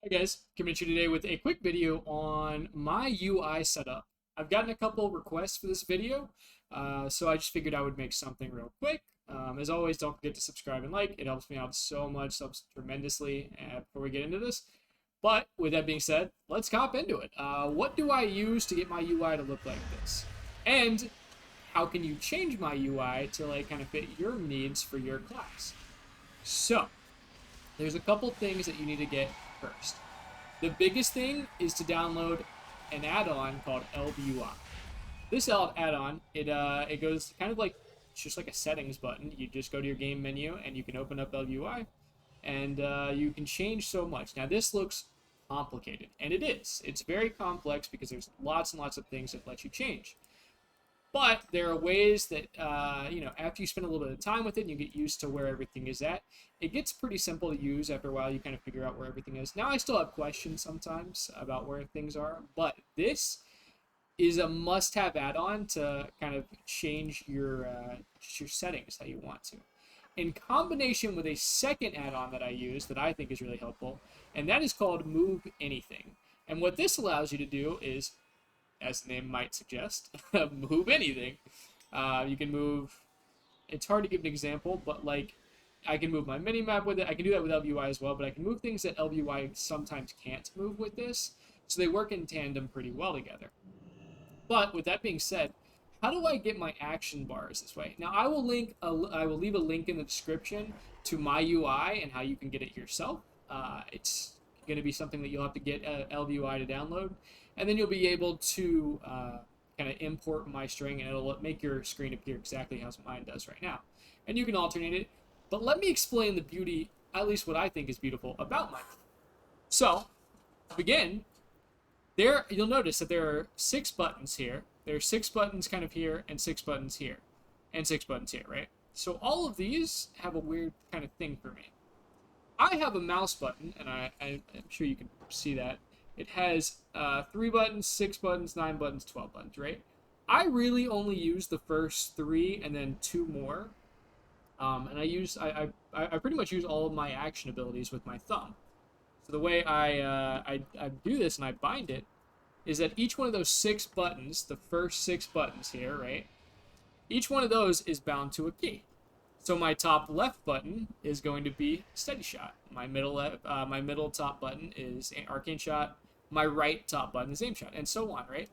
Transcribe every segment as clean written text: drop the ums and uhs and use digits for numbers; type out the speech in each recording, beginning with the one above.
Hi guys, coming at you today with a quick video on my UI setup. I've gotten a couple requests for this video, so I just figured I would make something real quick. As always, don't forget to subscribe and like. It helps me out so much, helps tremendously before we get into this. But with that being said, let's hop into it. What do I use to get my UI to look like this? And how can you change my UI to like kind of fit your needs for your class? So, there's a couple things that you need to get first. The biggest thing is to download an add-on called ElvUI. This add-on, it goes kind of like it's just like a settings button. You just go to your game menu and you can open up ElvUI, and you can change so much. Now this looks complicated, and it is. It's very complex because there's lots and lots of things that let you change. But there are ways that, after you spend a little bit of time with it and you get used to where everything is at, it gets pretty simple to use. After a while, you kind of figure out where everything is. Now, I still have questions sometimes about where things are, but this is a must-have add-on to kind of change your settings how you want to. In combination with a second add-on that I use that I think is really helpful, and that is called Move Anything. And what this allows you to do is, as the name might suggest, move anything. You can move. It's hard to give an example, but like I can move my mini map with it. I can do that with ElvUI as well, but I can move things that ElvUI sometimes can't move with this. So they work in tandem pretty well together. But with that being said, how do I get my action bars this way? Now I will leave a link in the description to my UI and how you can get it yourself. It's going to be something that you'll have to get ElvUI to download, and then you'll be able to kind of import my string, and it'll make your screen appear exactly how mine does right now. And you can alternate it. But let me explain the beauty, at least what I think is beautiful about mine. So, to begin, you'll notice that there are 6 buttons here. There are 6 buttons kind of here, and 6 buttons here, and 6 buttons here, right? So all of these have a weird kind of thing for me. I have a mouse button, and I'm sure you can see that. It has 3 buttons, 6 buttons, 9 buttons, 12 buttons, right? I really only use the first 3 and then 2 more. And I pretty much use all of my action abilities with my thumb. So the way I do this and I bind it is that each one of those 6 buttons, the first 6 buttons here, right? Each one of those is bound to a key. So my top left button is going to be Steady Shot. My middle top button is Arcane Shot. My right top button is Aim Shot, and so on, right?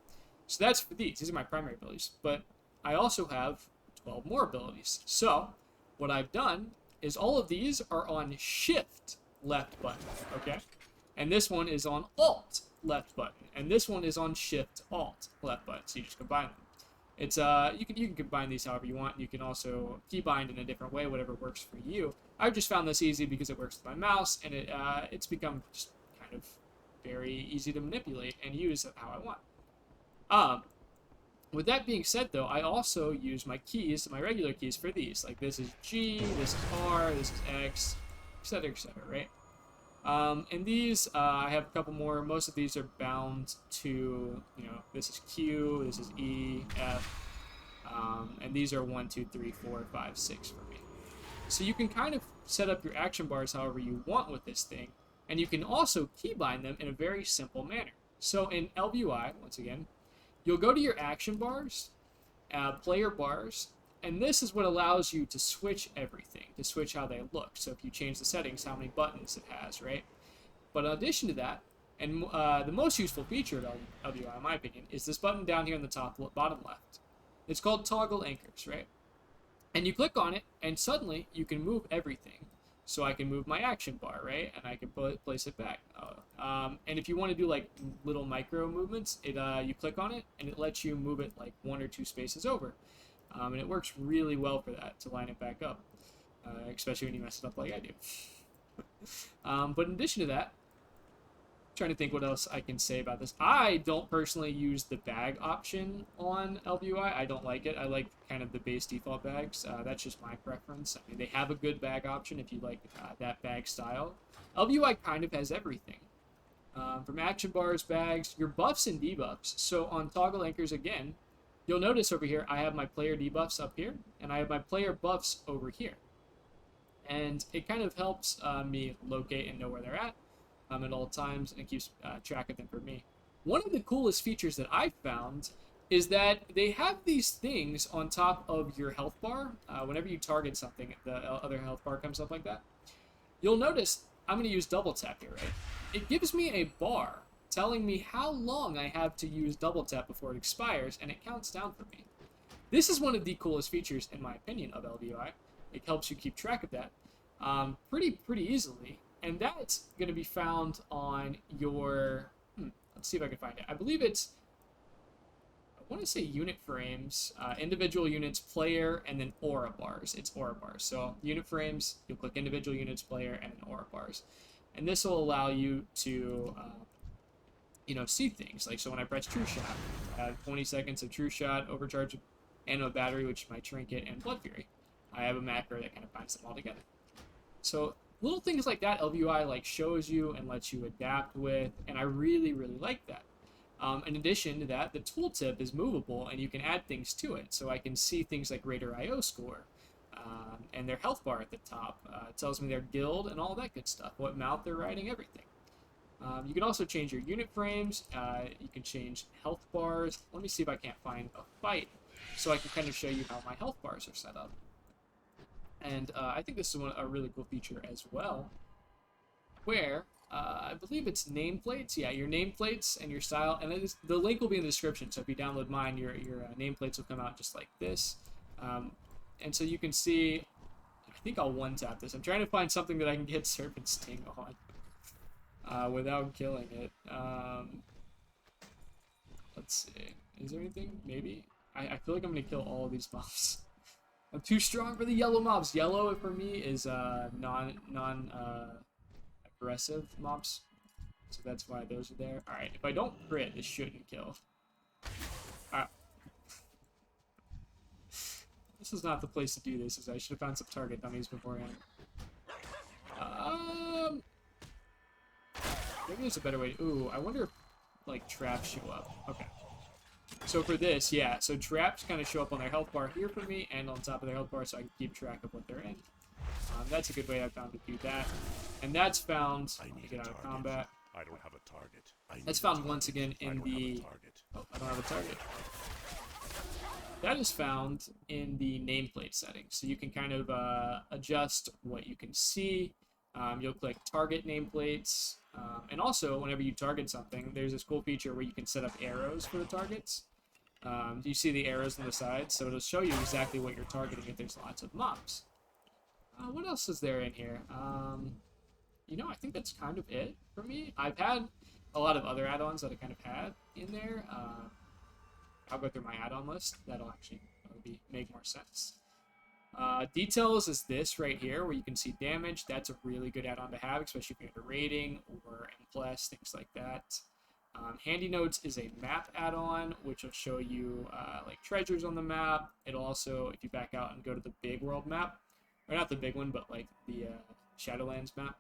So that's for these. These are my primary abilities. But I also have 12 more abilities. So what I've done is all of these are on Shift left button, okay? And this one is on Alt left button, and this one is on Shift Alt left button. So you just combine them. It's you can combine these however you want. You can also keybind in a different way, whatever works for you. I've just found this easy because it works with my mouse, and it's become just kind of very easy to manipulate and use how I want. With that being said, though, I also use my keys, my regular keys for these. Like this is G, this is R, this is X, etc., etc., right? And these, I have a couple more. Most of these are bound to, this is Q, this is E, F, and these are 1, 2, 3, 4, 5, 6 for me. So you can kind of set up your action bars however you want with this thing, and you can also keybind them in a very simple manner. So in ElvUI, once again, you'll go to your action bars, player bars, and this is what allows you to switch everything, to switch how they look. So if you change the settings, how many buttons it has, right? But in addition to that, and the most useful feature of ElvUI, in my opinion, is this button down here in the bottom left. It's called Toggle Anchors, right? And you click on it, and suddenly you can move everything. So I can move my action bar, right? And I can place it back. And if you want to do like little micro movements, you click on it, and it lets you move it like 1 or 2 spaces over. And it works really well for that, to line it back up, especially when you mess it up like I do. But in addition to that, I'm trying to think what else I can say about this. I don't personally use the bag option on ElvUI. I don't like it. I like kind of the base default bags. That's just my preference. I mean, they have a good bag option if you like that bag style. ElvUI kind of has everything. From action bars, bags, your buffs and debuffs. So on Toggle Anchors again, you'll notice over here, I have my player debuffs up here, and I have my player buffs over here. And it kind of helps me locate and know where they're at. at all times, and it keeps track of them for me. One of the coolest features that I've found is that they have these things on top of your health bar. Whenever you target something, the other health bar comes up like that. You'll notice I'm going to use double tap here, right? It gives me a bar telling me how long I have to use double tap before it expires, and it counts down for me. This is one of the coolest features, in my opinion, of ElvUI. It helps you keep track of that pretty easily, and that's going to be found on your. Let's see if I can find it. I believe it's. I want to say unit frames, individual units, player, and then aura bars. It's aura bars. So unit frames, you'll click individual units, player, and then aura bars, and this will allow you to. See things like, so when I press True Shot, I have 20 seconds of True Shot, overcharge, and battery, which is my trinket, and Blood Fury. I have a macro that kind of binds them all together. So little things like that, ElvUI like shows you and lets you adapt with, and I really like that. In addition to that, the tooltip is movable, and you can add things to it. So I can see things like Raider IO score, and their health bar at the top. It tells me their guild and all that good stuff, what mount they're riding, everything. You can also change your unit frames. You can change health bars. Let me see if I can't find a fight so I can kind of show you how my health bars are set up. And I think this is a really cool feature as well, where I believe it's nameplates. Yeah, your nameplates and your style. And the link will be in the description. So if you download mine, your nameplates will come out just like this. And so you can see, I think I'll one-tap this. I'm trying to find something that I can get Serpent Sting on. Without killing it. Let's see. Is there anything? Maybe? I feel like I'm going to kill all of these mobs. I'm too strong for the yellow mobs. Yellow, for me, is non-aggressive mobs. So that's why those are there. Alright, if I don't crit, this shouldn't kill. Alright. This is not the place to do this. I should have found some target dummies beforehand. Maybe there's a better way. Ooh, I wonder if, like, traps show up. Okay. So for this, yeah, so traps kind of show up on their health bar here for me, and on top of their health bar, so I can keep track of what they're in. That's a good way I found to do that. And that's found, let me get out of combat. I don't have a target. That's found once again in the, oh, I don't have a target. That is found in the nameplate settings. So you can kind of adjust what you can see. You'll click target nameplates. And also, whenever you target something, there's this cool feature where you can set up arrows for the targets. You see the arrows on the side, so it'll show you exactly what you're targeting if there's lots of mobs. What else is there in here? I think that's kind of it for me. I've had a lot of other add-ons that I kind of had in there. I'll go through my add-on list. That'll actually make more sense. Details is this right here, where you can see damage. That's a really good add-on to have, especially if you have a rating or M+, things like that. Handy Notes is a map add-on, which will show you like treasures on the map. It'll also, if you back out and go to the big world map, or not the big one, but like the Shadowlands map,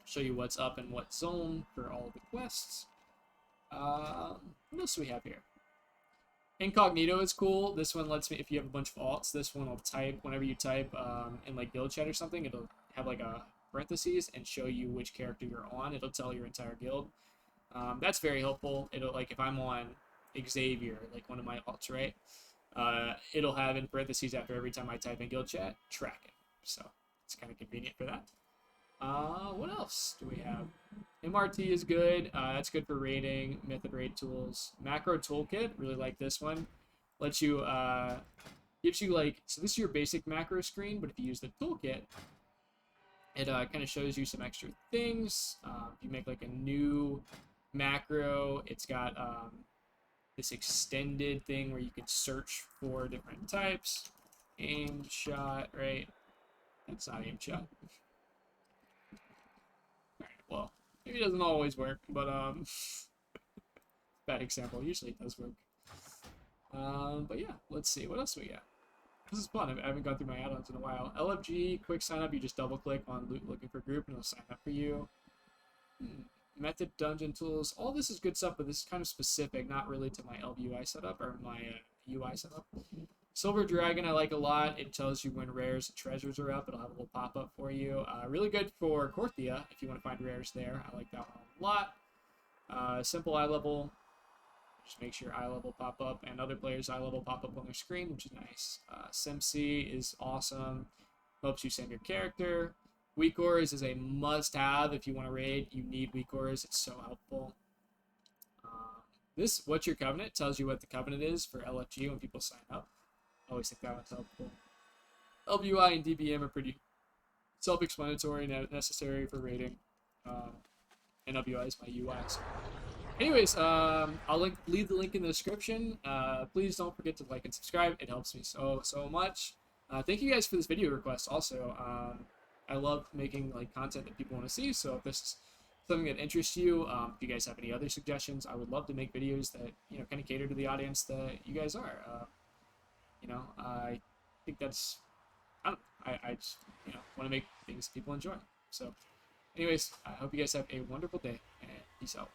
show you what's up in what zone for all the quests. What else do we have here? Incognito is cool. This one lets me, if you have a bunch of alts, this one will type, whenever you type in like guild chat or something, it'll have like a parentheses and show you which character you're on. It'll tell your entire guild. That's very helpful. It'll, like, if I'm on Xavier, like one of my alts, right? It'll have in parentheses after every time I type in guild chat, Tracken. So it's kind of convenient for that. What else do we have? MRT is good. That's good for raiding, method raid tools. Macro toolkit, really like this one. Lets you, gives you like, so this is your basic macro screen, but if you use the toolkit, it kind of shows you some extra things. If you make like a new macro, it's got this extended thing where you can search for different types. Aim shot, right? That's not aim shot. Well, maybe it doesn't always work, but bad example. Usually it does work. But yeah, let's see. What else do we got? This is fun. I haven't gone through my add-ons in a while. LFG, quick sign up. You just double click on looking for group and it'll sign up for you. Method dungeon tools. All this is good stuff, but this is kind of specific, not really to my ElvUI setup or my UI setup. Silver Dragon I like a lot. It tells you when rares and treasures are up. It'll have a little pop-up for you. Really good for Korthia if you want to find rares there. I like that one a lot. Simple eye level. Just makes your eye level pop up, and other players' eye level pop up on their screen, which is nice. SimC is awesome. Helps you send your character. Weak Auras is a must-have if you want to raid. You need Weak Auras. It's so helpful. This What's Your Covenant tells you what the covenant is for LFG when people sign up. I always think that one's helpful. ElvUI and DBM are pretty self-explanatory and necessary for raiding. And ElvUI is my UI. So. Anyways, I'll leave the link in the description. Please don't forget to like and subscribe. It helps me so much. Thank you guys for this video request also. I love making like content that people want to see, so if this is something that interests you, if you guys have any other suggestions, I would love to make videos that, you know, kind of cater to the audience that you guys are. You know, I think that's, I just, you know, want to make things people enjoy. So anyways, I hope you guys have a wonderful day, and peace out.